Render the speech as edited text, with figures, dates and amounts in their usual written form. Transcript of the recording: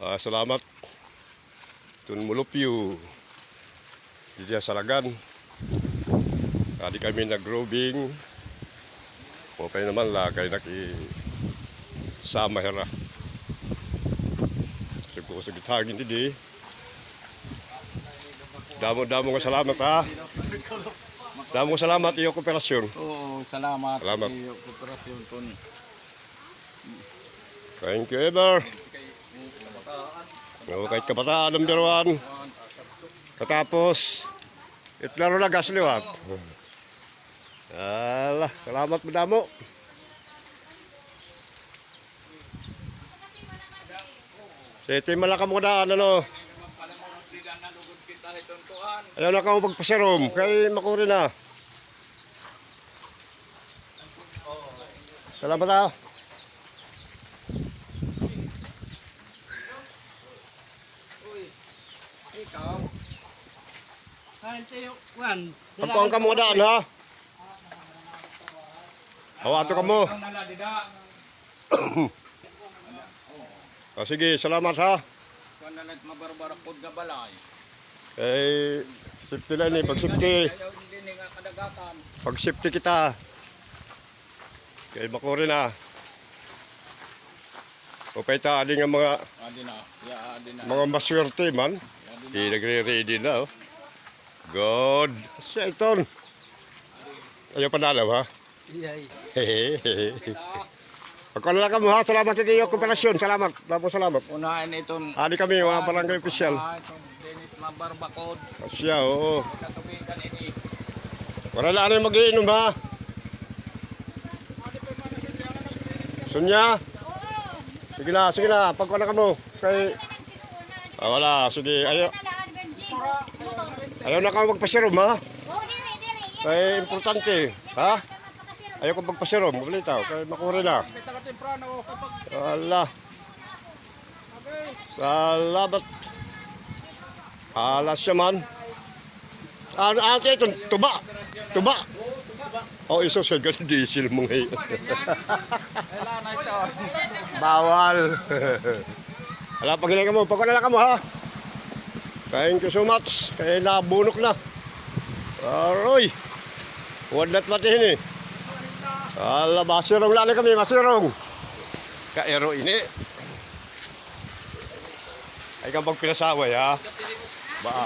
Salamat. Tun mulupyo. Di Salagan. Di kami nag-growing. Okay naman lah kay sama hera. Siguro sa gitagin di. Damo salamat ha. Damo salamat iyo kooperasyon. Oo, salamat. Salamat. Iyo kooperasyon kun. Thank you ever. Kahit kabataan ng biruan. Katapos itlaro na gas liwat. Salamat madamo. Siti malaka mo daan ano. Ayaw na ka mo pagpasirom kay makuri na. Salamat ha. Ikaw. Pagkuhan ka mo daan ha. Hawato ka mo. Sige, salamat ha. Kuan na mabarbarakod nga balay. Safety lang eh, pag-safety. Pag-safety kita. Kaya makuri na. Upay ta, adi nga mga maswerte man. Di nagre-ready na oh. God. Siya iton. Ayaw panalaw ha. Hehehe. Pagkala ka mo ha, salamat sa iyo kooperasyon. Salamat. Salamat. Unahin iton. Adi kami, mga barangay official. Mabarbakod. Siya, oo. Katubigan ini. Wala na rin mag-iinom ha. Sunya? Sige na. Pagkala ka mo. Kay... wala, sige. Ayaw na ka magpasirom ha. Kaya importante. Ha? Ayaw ko magpasirom. Mabalitaw. Kaya makuri na. Wala. Salamat. Alas siya man. Ate ito, tuba. Oh, iso siya kasi diesel mo ngayon. Bawal. Wala, pag mo. Pagkala ka mo ha. Thank you so much. Kaya nabunok na. Aroy. Huwag na't matihin eh. Masirong lali kami, masirong. Kaero ini. Ay kang pagpinasaway ha. Ba.